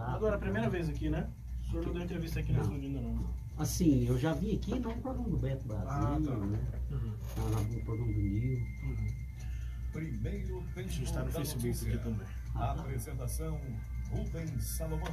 contato. Agora, a primeira vez aqui, né? O senhor não deu entrevista aqui na estúdio ainda, não? Assim, eu já vim aqui no programa do Beto Brasil, né? No programa do Nil. Primeiro A tempo gente está no da Facebook notícia. aqui também. Apresentação, Rubens Salomão.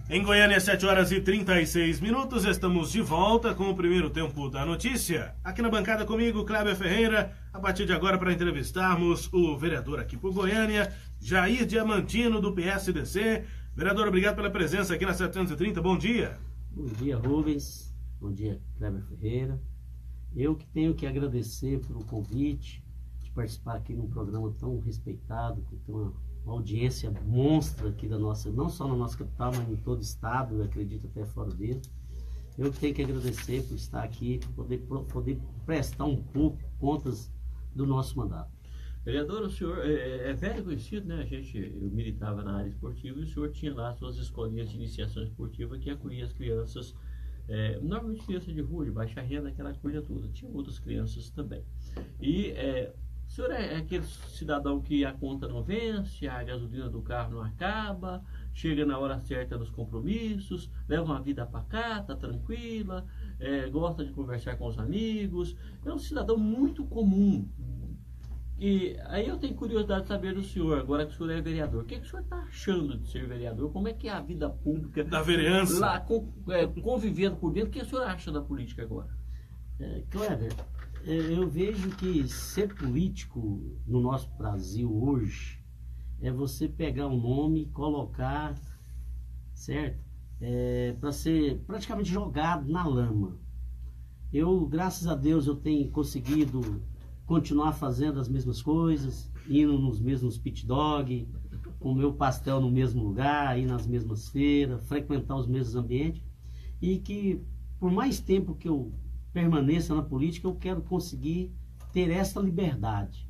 Em Goiânia, 7h36, estamos de volta com o primeiro tempo da notícia. Aqui na bancada comigo, Cléber Ferreira, a partir de agora para entrevistarmos o vereador aqui por Goiânia, Jair Diamantino, do PSDC. Vereador, obrigado pela presença aqui na 730, bom dia. Bom dia, Rubens. Bom dia, Cléber Ferreira. Eu que tenho que agradecer pelo convite de participar aqui num programa tão respeitado, que tem uma audiência monstra aqui da nossa, não só na nossa capital, mas em todo o estado, eu acredito até fora dele. Eu que tenho que agradecer por estar aqui, por poder prestar um pouco contas do nosso mandato. Vereador, o senhor é velho conhecido, né? Eu militava na área esportiva e o senhor tinha lá suas escolinhas de iniciação esportiva que acolhia as crianças, normalmente crianças de rua, de baixa renda, aquela coisa toda. Tinha outras crianças também. E o senhor é aquele cidadão que a conta não vence, a gasolina do carro não acaba, chega na hora certa nos compromissos, leva uma vida pacata, tranquila, gosta de conversar com os amigos. É um cidadão muito comum. E aí eu tenho curiosidade de saber do senhor, agora que o senhor é vereador, o que o senhor está achando de ser vereador? Como é que é a vida pública Da vereança. lá, convivendo por dentro? O que o senhor acha da política agora? Cléber, eu vejo que ser político no nosso Brasil hoje é você pegar um nome e colocar, certo? Para ser praticamente jogado na lama. Eu, graças a Deus, eu tenho conseguido continuar fazendo as mesmas coisas, indo nos mesmos pit dog, com o meu pastel no mesmo lugar, ir nas mesmas feiras, frequentar os mesmos ambientes, e que por mais tempo que eu permaneça na política, eu quero conseguir ter essa liberdade,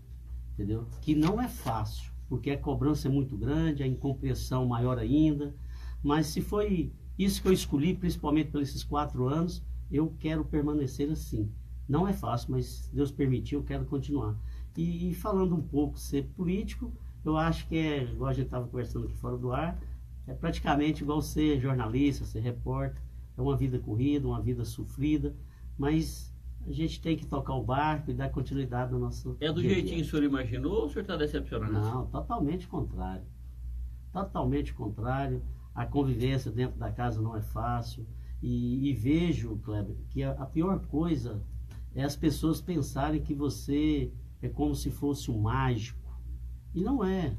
entendeu? Que não é fácil, porque a cobrança é muito grande, a incompreensão maior ainda, mas se foi isso que eu escolhi, principalmente por esses 4 anos, eu quero permanecer assim. Não é fácil, mas Deus permitiu, eu quero continuar. E falando um pouco ser político, eu acho que igual a gente estava conversando aqui fora do ar, é praticamente igual ser jornalista, ser repórter. É uma vida corrida, uma vida sofrida, mas a gente tem que tocar o barco e dar continuidade no nosso É do dia a dia. jeitinho que o senhor imaginou ou o senhor está decepcionado? Não, totalmente contrário. Totalmente contrário. A convivência dentro da casa não é fácil. E vejo, Kleber, que a pior coisa é as pessoas pensarem que você é como se fosse um mágico. E não é.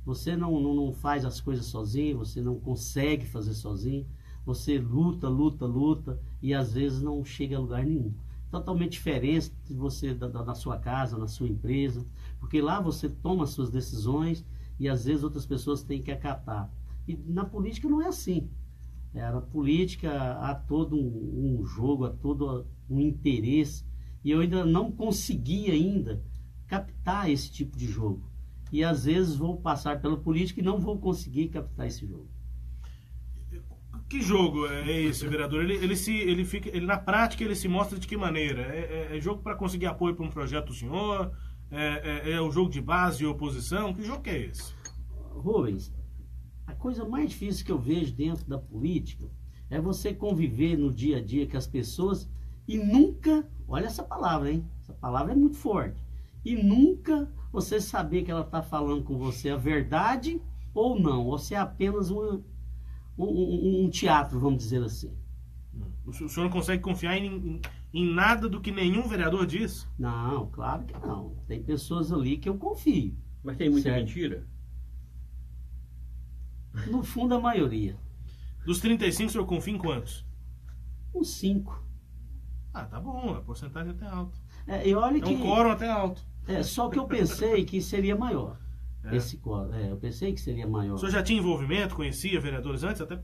Você não faz as coisas sozinho, você não consegue fazer sozinho. Você luta, luta, luta e às vezes não chega a lugar nenhum. Totalmente diferente de você na sua casa, na sua empresa. Porque lá você toma as suas decisões e às vezes outras pessoas têm que acatar. E na política não é assim. Na política há todo um jogo, há todo um interesse. E eu ainda não consegui ainda captar esse tipo de jogo. E às vezes vou passar pela política e não vou conseguir captar esse jogo. Que jogo é esse, vereador? Ele na prática ele se mostra de que maneira? É jogo para conseguir apoio para um projeto do senhor? É o jogo de base e oposição? Que jogo que é esse? Rubens, a coisa mais difícil que eu vejo dentro da política é você conviver no dia a dia com as pessoas e nunca, olha essa palavra, hein? Essa palavra é muito forte. E nunca você saber que ela está falando com você a verdade ou não, ou se é apenas um teatro, vamos dizer assim. O senhor não consegue confiar em nada do que nenhum vereador diz? Não, claro que não. Tem pessoas ali que eu confio. Mas tem muita Certo. mentira? No fundo, a maioria. Dos 35, o senhor confia em quantos? Uns 5. Ah, tá bom, a porcentagem é até alta. E olha É que... um quórum até alto. Só que eu pensei que seria maior. Esse quórum. Eu pensei que seria maior. O senhor já tinha envolvimento, conhecia vereadores antes? Até...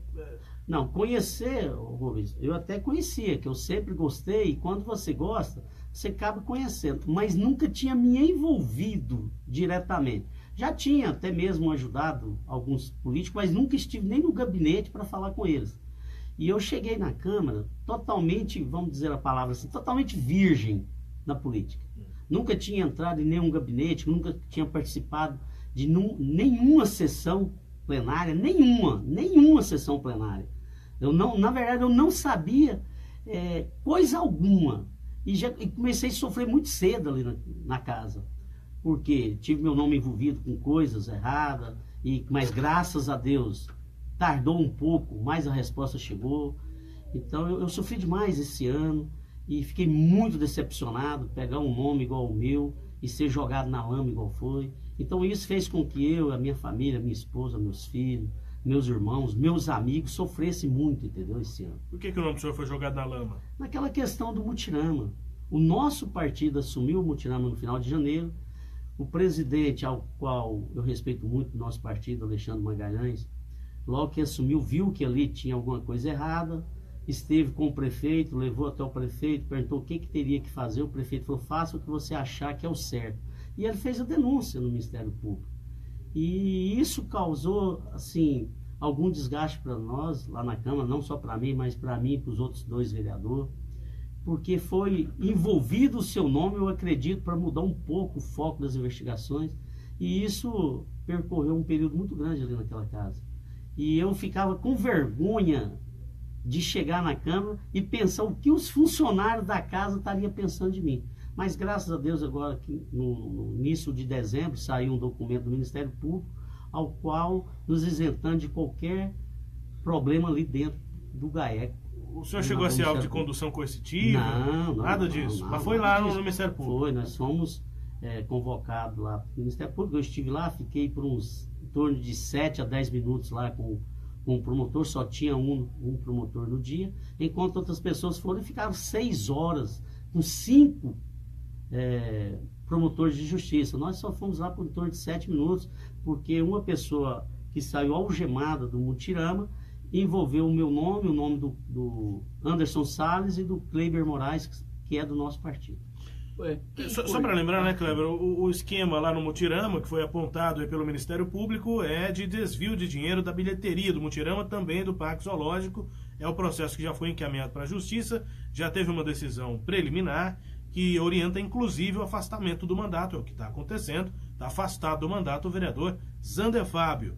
Não, conhecer, Rubens, eu até conhecia, que eu sempre gostei, e quando você gosta, você acaba conhecendo, mas nunca tinha me envolvido diretamente. Já tinha até mesmo ajudado alguns políticos, mas nunca estive nem no gabinete para falar com eles. E eu cheguei na Câmara totalmente, vamos dizer a palavra assim, totalmente virgem na política. Nunca tinha entrado em nenhum gabinete, nunca tinha participado de nenhuma sessão plenária, nenhuma sessão plenária. Na verdade, eu não sabia coisa alguma. E comecei a sofrer muito cedo ali na casa. Porque tive meu nome envolvido com coisas erradas, mas graças a Deus tardou um pouco, mas a resposta chegou. Então eu sofri demais esse ano e fiquei muito decepcionado, pegar um nome igual o meu e ser jogado na lama igual foi. Então isso fez com que eu, a minha família, minha esposa, meus filhos, meus irmãos, meus amigos sofressem muito, entendeu, esse ano. Por que o nome do senhor foi jogado na lama? Naquela questão do mutirama. O nosso partido assumiu o mutirama no final de janeiro. O presidente, ao qual eu respeito muito do nosso partido, Alexandre Magalhães, logo que assumiu, viu que ali tinha alguma coisa errada, esteve com o prefeito, levou até o prefeito, perguntou o que teria que fazer. O prefeito falou: faça o que você achar que é o certo. E ele fez a denúncia no Ministério Público. E isso causou, assim, algum desgaste para nós lá na Câmara, não só para mim, mas para mim e para os outros 2 vereadores, porque foi envolvido o seu nome, eu acredito, para mudar um pouco o foco das investigações. E isso percorreu um período muito grande ali naquela casa. E eu ficava com vergonha de chegar na Câmara e pensar o que os funcionários da casa estariam pensando de mim. Mas graças a Deus, agora no início de dezembro, saiu um documento do Ministério Público, ao qual nos isentando de qualquer problema ali dentro do GAEC. O senhor chegou a ser alvo de condução coercitiva? Não, nada disso. Mas foi lá no Ministério Público? Foi, nós fomos convocados lá no Ministério Público. Eu estive lá, fiquei por em torno de 7 a 10 minutos lá com o promotor, só tinha um promotor no dia, enquanto outras pessoas foram e ficaram 6 horas com 5 promotores de justiça. Nós só fomos lá por em torno de 7 minutos, porque uma pessoa que saiu algemada do mutirama envolveu o meu nome, o nome do Anderson Salles e do Kleber Moraes, que é do nosso partido. Só para lembrar, né, Kleber, o esquema lá no mutirama, que foi apontado aí pelo Ministério Público, é de desvio de dinheiro da bilheteria do mutirama, também do Parque Zoológico. É o processo que já foi encaminhado para a Justiça, já teve uma decisão preliminar que orienta inclusive o afastamento do mandato. É o que está acontecendo, está afastado do mandato o vereador Zander Fábio,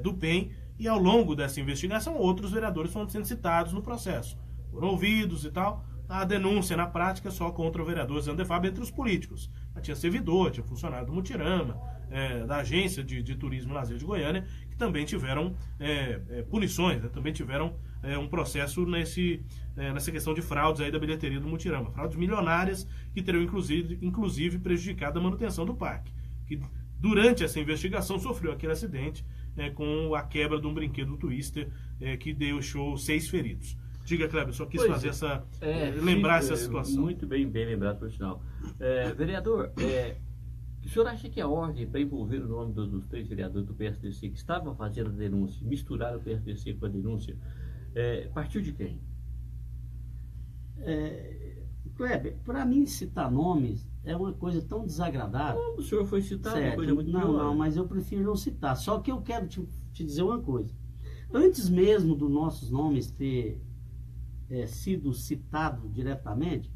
do PEN, e ao longo dessa investigação outros vereadores foram sendo citados no processo, foram ouvidos e tal. A denúncia na prática só contra o vereador Zander Fábio entre os políticos. Tinha servidor, tinha funcionário do mutirama, da agência de turismo e lazer de Goiânia, que também tiveram punições, né? Também tiveram um processo nessa questão de fraudes aí da bilheteria do mutirama, fraudes milionárias que teriam inclusive prejudicado a manutenção do parque, que durante essa investigação sofreu aquele acidente com a quebra de um brinquedo Twister que deixou 6 feridos. Diga, Kleber, só quis fazer lembrar essa situação. Muito bem lembrado, por sinal. Vereador, o senhor acha que a ordem para envolver o nome dos 3 vereadores do PSDC que estavam fazendo a denúncia, misturar o PSDC com a denúncia, partiu de quem? Kleber, para mim citar nomes é uma coisa tão desagradável. O senhor foi citado, certo, uma coisa muito não, mas eu prefiro não citar. Só que eu quero te dizer uma coisa. Antes mesmo dos nossos nomes ter sido citado diretamente,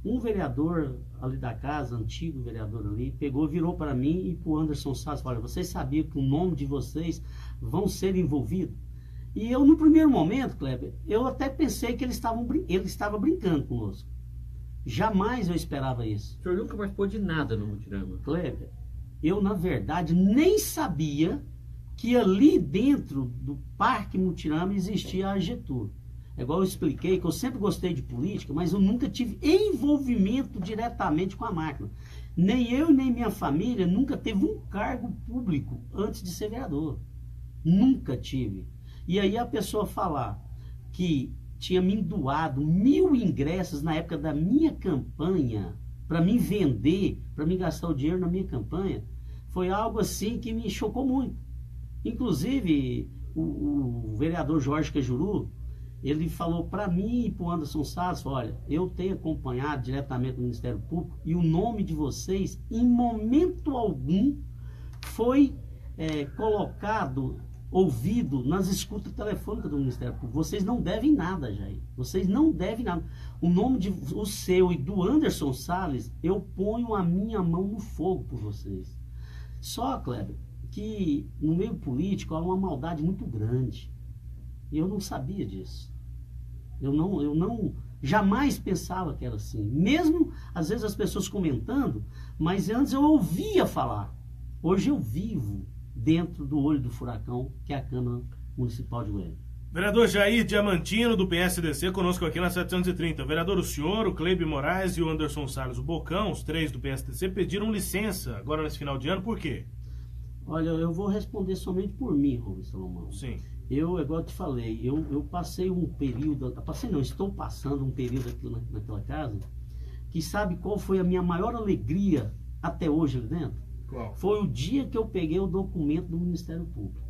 um vereador ali da casa, antigo vereador ali, virou para mim e para o Anderson Salles, falou: vocês sabiam que o nome de vocês vão ser envolvidos? E eu, no primeiro momento, Kleber, eu até pensei que ele estava brincando conosco. Jamais eu esperava isso. O senhor nunca participou de nada no mutirama? Kleber, eu, na verdade, nem sabia que ali dentro do Parque Mutirama existia a Getúlio. É igual eu expliquei, que eu sempre gostei de política, mas eu nunca tive envolvimento diretamente com a máquina. Nem eu, nem minha família nunca teve um cargo público antes de ser vereador. Nunca tive. E aí a pessoa falar que tinha me doado 1000 ingressos na época da minha campanha, para mim vender, para mim gastar o dinheiro na minha campanha, foi algo assim que me chocou muito. Inclusive, o vereador Jorge Cajuru, ele falou para mim e para o Anderson Salles: olha, eu tenho acompanhado diretamente no Ministério Público e o nome de vocês, em momento algum, foi colocado, ouvido nas escutas telefônicas do Ministério Público. Vocês não devem nada, Jair. Vocês não devem nada. O nome o seu e do Anderson Salles, eu ponho a minha mão no fogo por vocês. Só, Kleber, que no meio político há uma maldade muito grande. E eu não sabia disso. Eu não jamais pensava que era assim. Mesmo, às vezes, as pessoas comentando, mas antes eu ouvia falar. Hoje eu vivo dentro do olho do furacão, que é a Câmara Municipal de Goiânia. Vereador Jair Diamantino, do PSDC, conosco aqui na 730. Vereador, o senhor, o Cleibe Moraes e o Anderson Salles, o Bocão, os três do PSDC, pediram licença agora nesse final de ano, por quê? Olha, eu vou responder somente por mim, Rubens Salomão. Sim. Igual eu te falei, eu passei um período, estou passando um período aqui naquela casa, que sabe qual foi a minha maior alegria até hoje ali dentro? Qual? Foi o dia que eu peguei o documento do Ministério Público.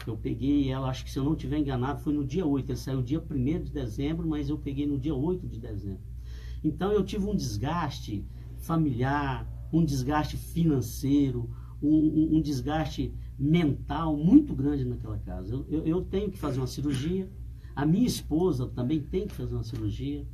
Eu peguei ela, acho que se eu não estiver enganado, foi no dia 8, ele saiu dia 1º de dezembro, mas eu peguei no dia 8 de dezembro. Então eu tive um desgaste familiar, um desgaste financeiro, um desgaste mental muito grande naquela casa. Eu tenho que fazer uma cirurgia, a minha esposa também tem que fazer uma cirurgia,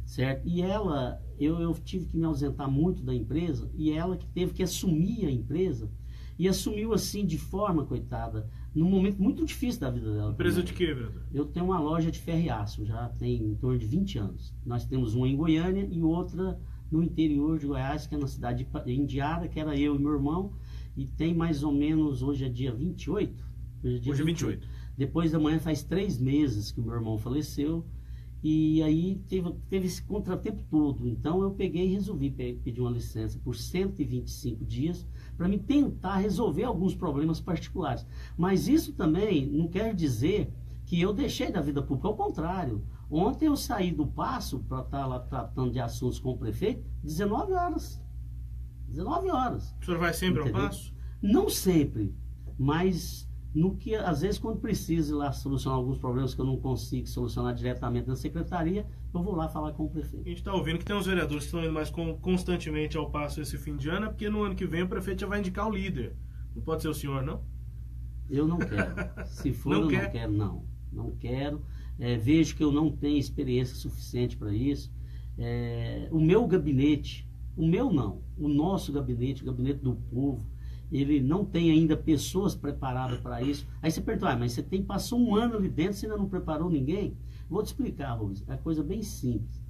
certo? E ela, eu tive que me ausentar muito da empresa, e ela que teve que assumir a empresa, e assumiu assim de forma, coitada, num momento muito difícil da vida dela. Empresa de quê, vereador? Eu tenho uma loja de ferro e aço, já tem em torno de 20 anos. Nós temos uma em Goiânia e outra no interior de Goiás, que é na cidade de Indiara, que era eu e meu irmão, e tem mais ou menos, hoje é dia 28? Hoje é 28. Depois da manhã faz 3 meses que o meu irmão faleceu, e aí teve esse contratempo todo. Então eu peguei e resolvi pedir uma licença por 125 dias para me tentar resolver alguns problemas particulares. Mas isso também não quer dizer que eu deixei da vida pública, ao contrário. Ontem eu saí do Paço para estar lá tratando de assuntos com o prefeito, 19 horas. 19 horas. O senhor vai sempre Entendeu? ao Paço? Não sempre, mas no que, às vezes, quando precisa ir lá solucionar alguns problemas que eu não consigo solucionar diretamente na secretaria, eu vou lá falar com o prefeito. A gente está ouvindo que tem uns vereadores que estão indo mais constantemente ao Paço esse fim de ano, porque no ano que vem o prefeito já vai indicar o líder. Não pode ser o senhor, não? Eu não quero. Se for, Não eu quer? não quero, não. Não quero. Vejo que eu não tenho experiência suficiente para isso. O meu gabinete, o meu não, o nosso gabinete, o gabinete do povo, ele não tem ainda pessoas preparadas para isso. Aí você pergunta, mas você passou um ano ali dentro, você ainda não preparou ninguém? Vou te explicar, Rubens, é uma coisa bem simples.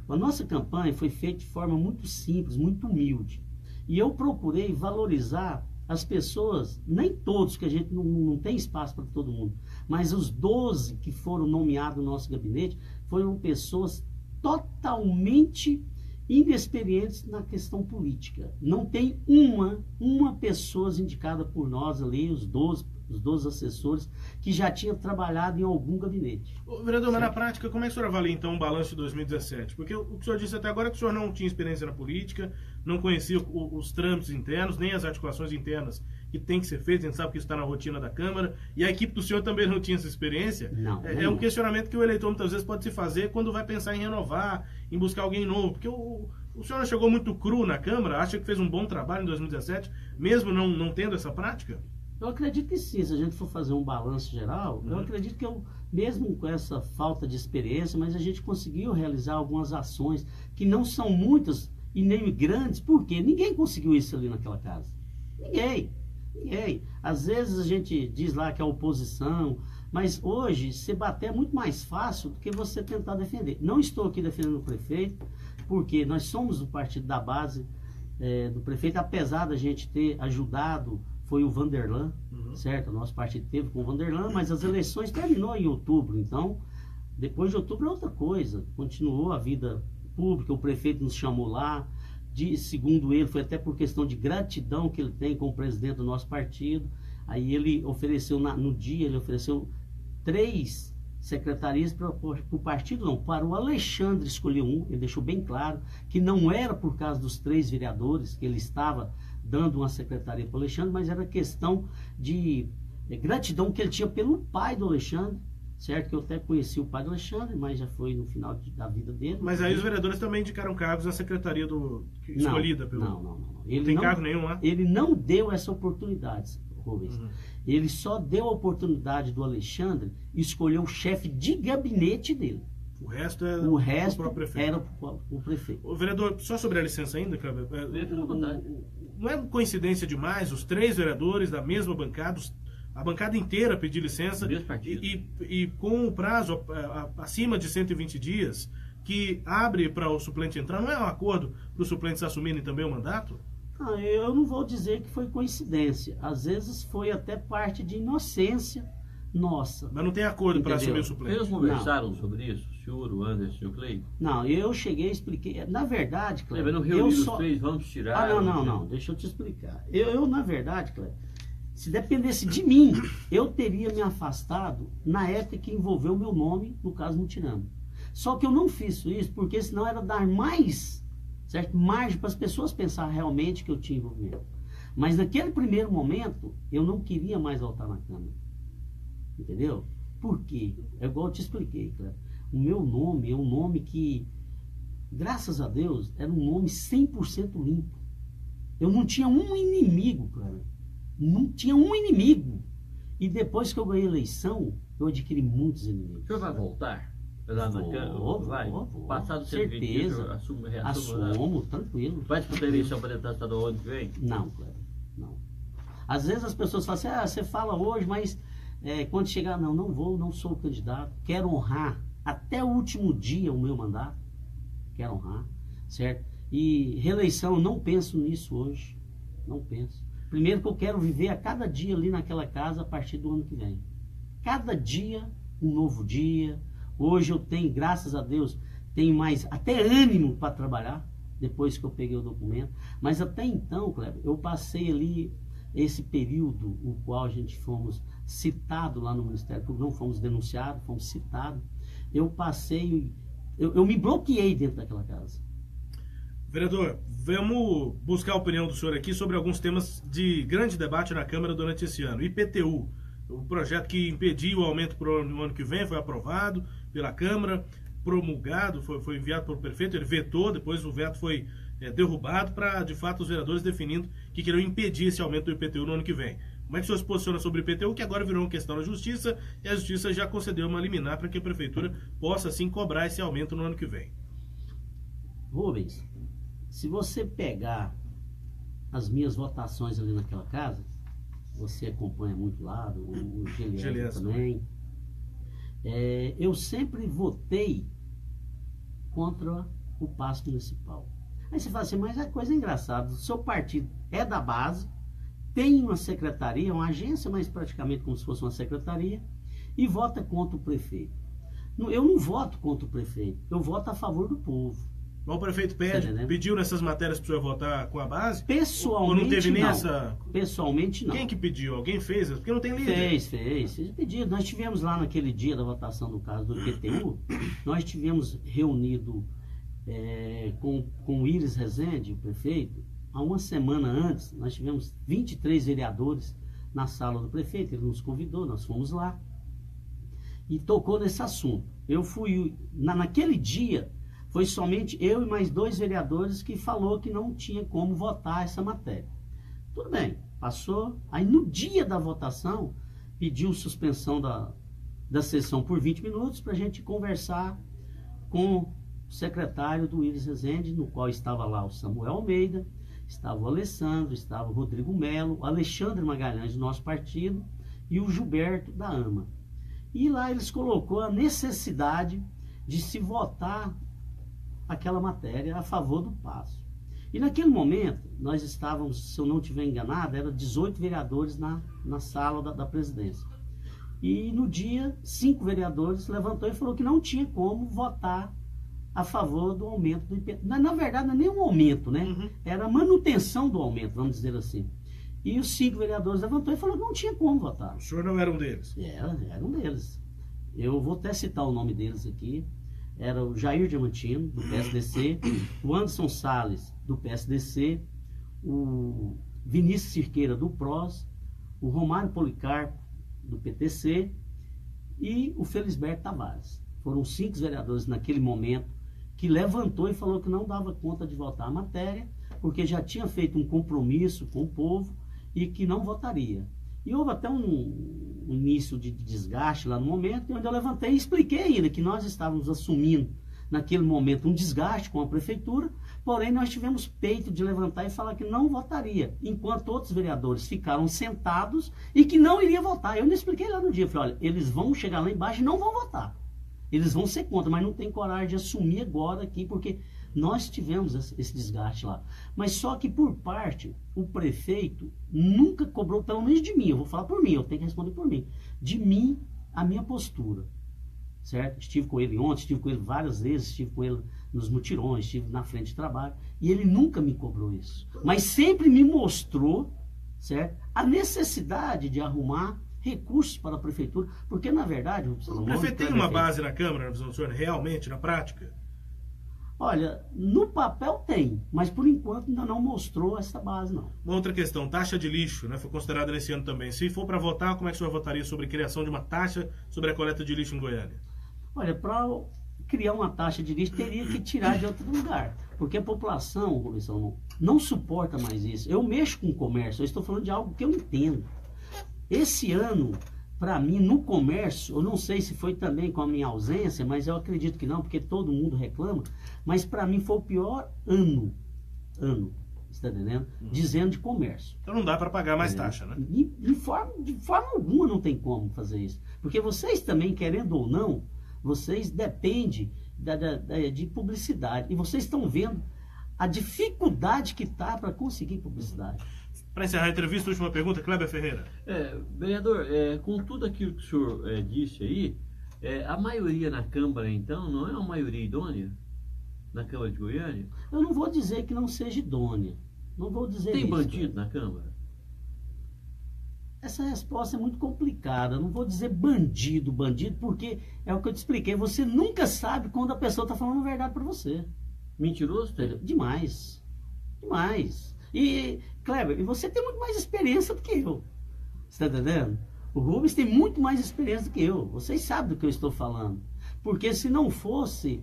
A nossa campanha foi feita de forma muito simples, muito humilde. E eu procurei valorizar as pessoas, nem todos, que a gente não tem espaço para todo mundo, mas os 12 que foram nomeados no nosso gabinete foram pessoas totalmente inexperientes na questão política. Não tem uma pessoa indicada por nós ali, os 12 assessores, que já tinha trabalhado em algum gabinete. Ô, vereador, mas na prática, como é que o senhor avalia então o balanço de 2017? Porque o que o senhor disse até agora é que o senhor não tinha experiência na política, não conhecia os trâmites internos, nem as articulações internas que tem que ser feitas, a gente sabe que isso está na rotina da Câmara, e a equipe do senhor também não tinha essa experiência. É um questionamento que o eleitor muitas vezes pode se fazer quando vai pensar em renovar, em buscar alguém novo, porque o senhor não chegou muito cru na Câmara, acha que fez um bom trabalho em 2017, mesmo não tendo essa prática? Eu acredito que sim, se a gente for fazer um balanço geral, eu acredito que mesmo com essa falta de experiência, mas a gente conseguiu realizar algumas ações que não são muitas e nem grandes, porque ninguém conseguiu isso ali naquela casa. Ninguém. Às vezes a gente diz lá que é oposição, mas hoje se bater é muito mais fácil do que você tentar defender. Não estou aqui defendendo o prefeito, porque nós somos do partido da base do prefeito, apesar da gente ter ajudado. Foi o Vanderlan, certo? O nosso partido teve com o Vanderlan, mas as eleições terminou em outubro. Então, depois de outubro é outra coisa. Continuou a vida pública, o prefeito nos chamou lá. Segundo ele, foi até por questão de gratidão que ele tem com o presidente do nosso partido. Aí ele ofereceu, no dia, ele ofereceu 3 secretarias para o partido, não. Para o Alexandre escolher um, ele deixou bem claro que não era por causa dos 3 vereadores que ele estava dando uma secretaria para o Alexandre, mas era questão de gratidão que ele tinha pelo pai do Alexandre, certo? Que eu até conheci o pai do Alexandre, mas já foi no final da vida dele. Mas aí os vereadores também indicaram cargos na secretaria escolhida pelo... Não. Ele não tem cargo nenhum lá? Ele não deu essa oportunidade, Rubens. Ele só deu a oportunidade do Alexandre escolher o chefe de gabinete dele. O resto era o prefeito. O vereador, só sobre a licença ainda, Cleber, não é coincidência demais os 3 vereadores da mesma bancada, a bancada inteira pedir licença e com o prazo acima de 120 dias, que abre para o suplente entrar, não é um acordo para os suplentes assumirem também o mandato? Não, eu não vou dizer que foi coincidência. Às vezes foi até parte de inocência nossa. Mas não tem acordo para Entendeu? assumir o suplente? Eles conversaram sobre isso? O senhor, o Anderson e o Clay? Não, eu cheguei e expliquei. Na verdade, Cleber, Não eu reunir só... os 3, vamos tirar... Não. Deixa eu te explicar. Eu na verdade, Cleber, se dependesse de mim, eu teria me afastado na época que envolveu o meu nome, no caso Mutirama. Só que eu não fiz isso porque senão era dar mais, certo, margem para as pessoas pensar realmente que eu tinha envolvimento. Mas naquele primeiro momento, eu não queria mais voltar na Câmara. Entendeu? Por quê? É igual eu te expliquei, Cleber. O meu nome é um nome que, graças a Deus, era um nome 100% limpo. Eu não tinha um inimigo, Cleber. Não tinha um inimigo. E depois que eu ganhei a eleição, eu adquiri muitos inimigos. O senhor vai voltar? Lá na Câmara? Vai? Vou. Passado Certeza. Assumo, tranquilo. Vai disputar a eleição para deputado estadual ano que vem? Não, Cleber. Não. Às vezes as pessoas falam assim, você fala hoje, mas quando chegar, não vou, não sou candidato. Quero honrar até o último dia o meu mandato. Quero honrar, certo? E reeleição, eu não penso nisso hoje. Não penso. Primeiro que eu quero viver a cada dia ali naquela casa a partir do ano que vem. Cada dia, um novo dia. Hoje eu tenho, graças a Deus, tenho mais até ânimo para trabalhar, depois que eu peguei o documento. Mas até então, Cleber, eu passei ali esse período o qual a gente fomos citados lá no Ministério Público, não fomos denunciados, fomos citados. Eu passei, eu me bloqueei dentro daquela casa. Vereador, vamos buscar a opinião do senhor aqui sobre alguns temas de grande debate na Câmara durante esse ano. IPTU, o projeto que impediu o aumento para o ano que vem, foi aprovado pela Câmara, promulgado, foi enviado pelo prefeito, ele vetou, depois o veto foi derrubado para, de fato, os vereadores definindo que queriam impedir esse aumento do IPTU no ano que vem. Como é que o senhor se posiciona sobre o IPTU, que agora virou uma questão na Justiça, e a Justiça já concedeu uma liminar para que a Prefeitura possa, sim, cobrar esse aumento no ano que vem? Rubens, se você pegar as minhas votações ali naquela casa, você acompanha muito lá, o Gelias também, eu sempre votei contra o passe municipal. Aí você fala assim, mas é coisa engraçada, o seu partido é da base, tem uma secretaria, uma agência, mas praticamente como se fosse uma secretaria, e vota contra o prefeito. Eu não voto contra o prefeito, eu voto a favor do povo. Mas o prefeito pediu nessas matérias para o senhor votar com a base? Pessoalmente, ou não teve nem não. Essa... Pessoalmente, não. Quem que pediu? Alguém fez? Porque não tem líder. Fez pedido. Nós tivemos lá naquele dia da votação do caso do IPTU, nós tivemos reunido com o Iris Rezende, o prefeito, há uma semana antes, nós tivemos 23 vereadores na sala do prefeito, ele nos convidou, nós fomos lá e tocou nesse assunto. Eu fui, naquele dia, foi somente eu e mais 2 vereadores que falou que não tinha como votar essa matéria. Tudo bem, passou. Aí no dia da votação, pediu suspensão da sessão por 20 minutos para a gente conversar com o secretário do Iris Rezende, no qual estava lá o Samuel Almeida, estava o Alessandro, estava o Rodrigo Melo, o Alexandre Magalhães do nosso partido e o Gilberto da AMA. E lá eles colocou a necessidade de se votar aquela matéria a favor do passo. E naquele momento, nós estávamos, se eu não estiver enganado, eram 18 vereadores na sala da presidência. E no dia, 5 vereadores levantou e falou que não tinha como votar a favor do aumento do IPTU. Na verdade, não é nem um aumento, né? Uhum. Era a manutenção do aumento, vamos dizer assim. E os 5 vereadores levantou e falou que não tinha como votar. O senhor não era um deles? Era um deles. Eu vou até citar o nome deles aqui. Era o Jair Diamantino, do PSDC, o Anderson Salles, do PSDC, o Vinícius Cirqueira, do PROS, o Romário Policarpo, do PTC, e o Felisberto Tavares. Foram 5 vereadores naquele momento que levantou e falou que não dava conta de votar a matéria, porque já tinha feito um compromisso com o povo e que não votaria. E houve até um início de desgaste lá no momento, onde eu levantei e expliquei ainda que nós estávamos assumindo naquele momento um desgaste com a prefeitura, Porém, nós tivemos peito de levantar e falar que não votaria, enquanto outros vereadores ficaram sentados e que não iriam votar. Eu me expliquei lá no dia, falei, olha, eles vão chegar lá embaixo e não vão votar. Eles vão ser contra, mas não tem coragem de assumir agora aqui, porque nós tivemos esse desgaste lá. Mas só que por parte, o prefeito nunca cobrou, pelo menos de mim, eu vou falar por mim, eu tenho que responder por mim, de mim, a minha postura. Certo? Estive com ele ontem, estive com ele várias vezes, estive com ele nos mutirões, estive na frente de trabalho, e ele nunca me cobrou isso. Mas sempre me mostrou, certo, a necessidade de arrumar recursos para a prefeitura, porque na verdade... O prefeito tem uma base na Câmara, na visão do senhor, realmente, na prática? Olha, no papel tem, mas por enquanto ainda não mostrou essa base, não. Uma outra questão, taxa de lixo, né? Foi considerada nesse ano também. Se for para votar, como é que o senhor votaria sobre a criação de uma taxa sobre a coleta de lixo em Goiânia? Olha, para criar uma taxa de lixo, teria que tirar de outro lugar. Porque a população, Rubens, não suporta mais isso. Eu mexo com o comércio, eu estou falando de algo que eu entendo. Esse ano, para mim, no comércio, eu não sei se foi também com a minha ausência, mas eu acredito que não, porque todo mundo reclama, mas para mim foi o pior ano, está entendendo? Dizendo de comércio. Então não dá para pagar mais taxa, né? De forma alguma não tem como fazer isso. Porque vocês também, querendo ou não, vocês dependem de publicidade. E vocês estão vendo a dificuldade que está para conseguir publicidade. Para encerrar a entrevista, última pergunta, Kleber Ferreira. Vereador, com tudo aquilo que o senhor disse aí, a maioria na Câmara, então, não é uma maioria idônea? Na Câmara de Goiânia? Eu não vou dizer que não seja idônea. Não vou dizer isso. Tem bandido na Câmara? Essa resposta é muito complicada. Não vou dizer bandido, porque é o que eu te expliquei. Você nunca sabe quando a pessoa está falando a verdade para você. Mentiroso, Pedro? Demais. Demais. E, Kleber, você tem muito mais experiência do que eu. Você está entendendo? O Rubens tem muito mais experiência do que eu. Vocês sabem do que eu estou falando. Porque se não fosse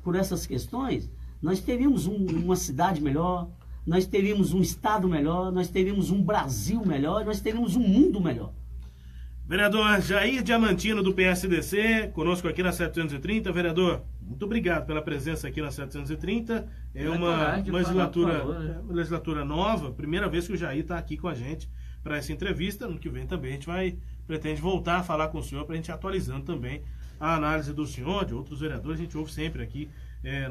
por essas questões, nós teríamos uma cidade melhor, nós teríamos um estado melhor, nós teríamos um Brasil melhor, nós teríamos um mundo melhor. Vereador Jair Diamantino, do PSDC, conosco aqui na 730. Vereador, muito obrigado pela presença aqui na 730. É uma legislatura nova, primeira vez que o Jair está aqui com a gente para essa entrevista. No que vem também a gente pretende voltar a falar com o senhor para a gente ir atualizando também a análise do senhor, de outros vereadores. A gente ouve sempre aqui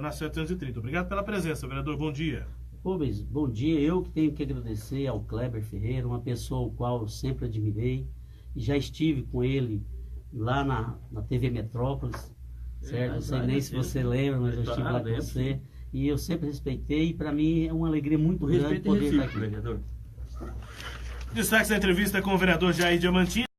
na 730. Obrigado pela presença, vereador. Bom dia. Rubens, bom dia. Eu que tenho que agradecer ao Kleber Ferreira, uma pessoa ao qual eu sempre admirei. E já estive com ele lá na TV Metrópolis, certo? Não sei nem se você lembra, mas eu estive lá com você. E eu sempre respeitei, e para mim é uma alegria muito grande poder estar aqui. Destaque da entrevista com o vereador Jair Diamantino.